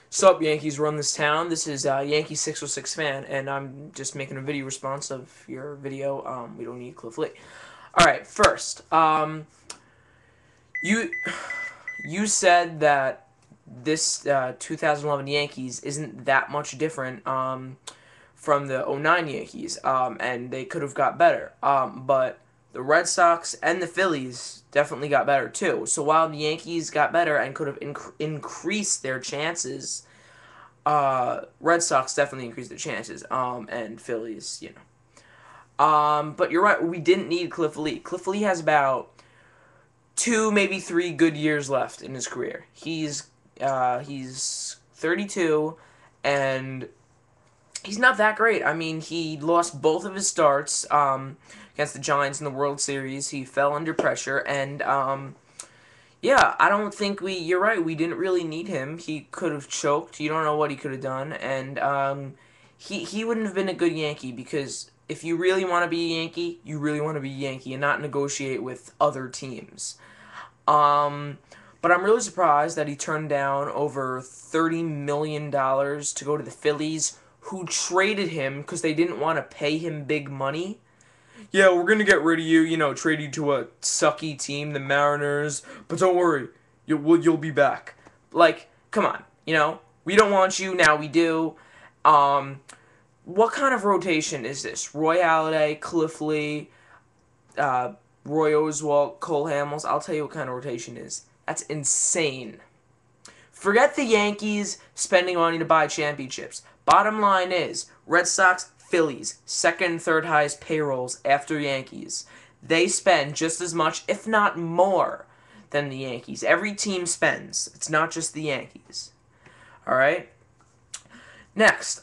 Sup, Yankees run this town. This is Yankee 606 fan, and I'm just making a video response of your video. We don't need Cliff Lee. All right, first, you you said that this 2011 Yankees isn't that much different from the '09 Yankees, and they could have got better. But the Red Sox and the Phillies definitely got better too. So while the Yankees got better and could have increased their chances, Red Sox definitely increased their chances. And Phillies, you know. But you're right. We didn't need Cliff Lee. Cliff Lee has about two, maybe three good years left in his career. He's 32, and he's not that great. I mean, he lost both of his starts against the Giants in the World Series. He fell under pressure, and yeah, I don't think we. You're right. We didn't really need him. He could have choked. You don't know what he could have done, and he wouldn't have been a good Yankee because if you really want to be a Yankee, you really want to be a Yankee and not negotiate with other teams. Um, but I'm really surprised that he turned down over $30 million to go to the Phillies, who traded him because they didn't want to pay him big money. Yeah, we're gonna get rid of you. You know, trade you to a sucky team, the Mariners. But don't worry, you'll be back. Like, come on, we don't want you now. We do. Um, what kind of rotation is this? Roy Halladay, Cliff Lee, uh, Roy Oswalt, Cole Hamels. I'll tell you what kind of rotation is. That's insane. Forget the Yankees spending money to buy championships. Bottom line is, Red Sox, Phillies, second and third highest payrolls after Yankees. They spend just as much, if not more, than the Yankees. Every team spends. It's not just the Yankees. All right? Next,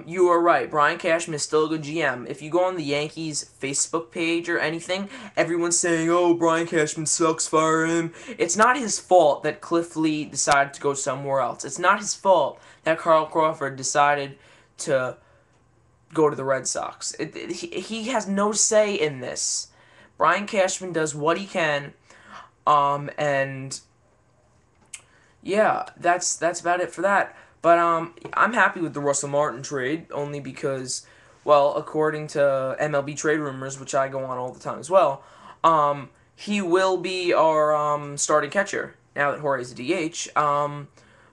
you are right. Brian Cashman is still a good GM. If you go on the Yankees Facebook page or anything, everyone's saying, "Oh, Brian Cashman sucks, fire him." It's not his fault that Cliff Lee decided to go somewhere else. It's not his fault that Carl Crawford decided to go to the Red Sox. He has no say in this. Brian Cashman does what he can, and yeah, that's about it for that. But I'm happy with the Russell Martin trade only because, well, according to MLB trade rumors, which I go on all the time as well, he will be our starting catcher now that Jorge's a DH.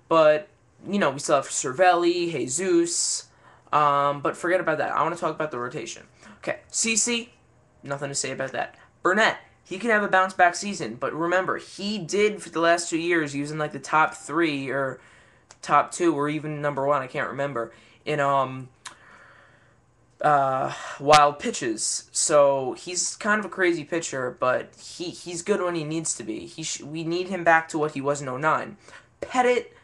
But we still have Cervelli, Jesus. But forget about that. I want to talk about the rotation. Okay, CC, nothing to say about that. Burnett, he can have a bounce back season, but remember, he did for the last 2 years using like the top three or top two or even number one, I can't remember, in wild pitches. So he's kind of a crazy pitcher, but he's good when he needs to be. We need him back to what he was in '09. Pettit,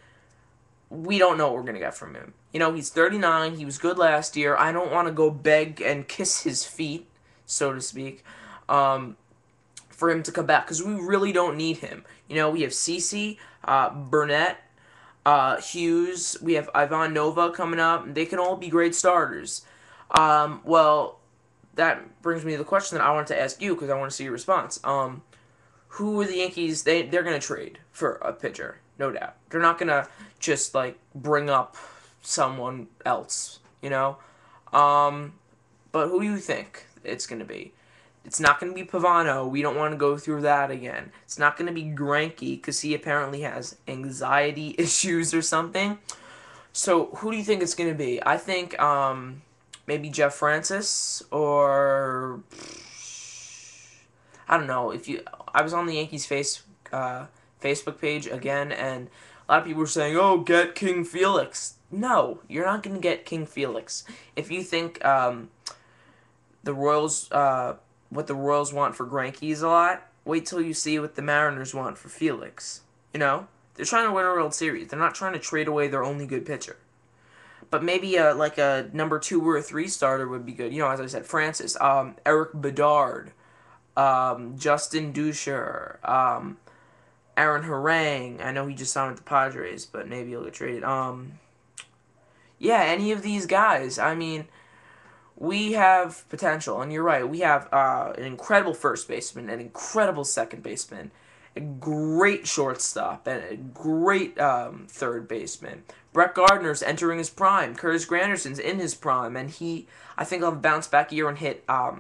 we don't know what we're going to get from him. He's 39. He was good last year. I don't want to go beg and kiss his feet, so to speak, for him to come back because we really don't need him. We have CC, Burnett, Hughes. We have Ivan Nova coming up. They can all be great starters. Well, that brings me to the question that I wanted to ask you because I want to see your response. Who are the Yankees? They're gonna trade for a pitcher, no doubt. They're not gonna just like bring up someone else, But who do you think it's gonna be? It's not gonna be Pavano. We don't want to go through that again. It's not gonna be Greinke because he apparently has anxiety issues or something. So who do you think it's gonna be? I think maybe Jeff Francis or I don't know if you. I was on the Yankees Facebook page again, and a lot of people were saying, "Oh, get King Felix." No, you're not gonna get King Felix. If you think the Royals, what the Royals want for Greinke is a lot, wait till you see what the Mariners want for Felix. They're trying to win a World Series. They're not trying to trade away their only good pitcher. But maybe like a number two or a three starter would be good. As I said, Francis, Eric Bedard, Justin Dusher, Aaron Harang. I know he just signed with the Padres, but maybe he'll get traded. Yeah, any of these guys. I mean, we have potential, and you're right. We have an incredible first baseman, an incredible second baseman, a great shortstop, and a great third baseman. Brett Gardner's entering his prime. Curtis Granderson's in his prime, and I think, he'll bounce back year and hit a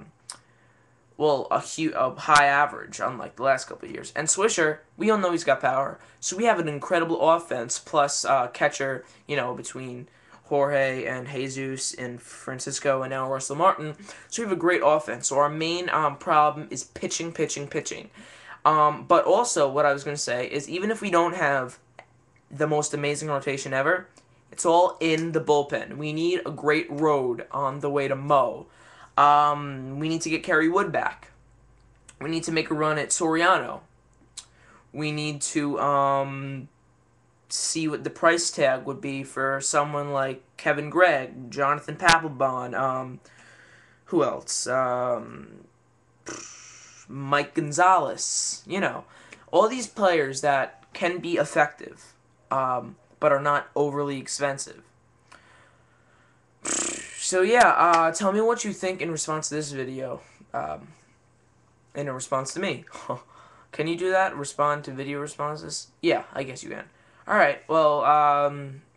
high average, unlike the last couple of years. And Swisher, we all know he's got power, so we have an incredible offense, plus catcher, between Jorge and Jesus and Francisco and now Russell Martin. So we have a great offense. So our main problem is pitching, pitching, pitching. But also, what I was going to say is, even if we don't have the most amazing rotation ever, it's all in the bullpen. We need a great road on the way to Mo. We need to get Kerry Wood back. We need to make a run at Soriano. We need to see what the price tag would be for someone like Kevin Gregg, Jonathan Papelbon, who else? Mike Gonzalez. All these players that can be effective, but are not overly expensive. So yeah, tell me what you think in response to this video, in response to me. Can you do that? Respond to video responses? Yeah, I guess you can. Alright, well,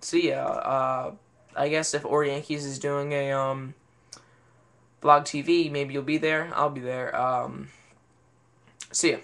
so yeah, I guess if Or Yankees is doing a, Blog TV, maybe you'll be there. I'll be there. See ya.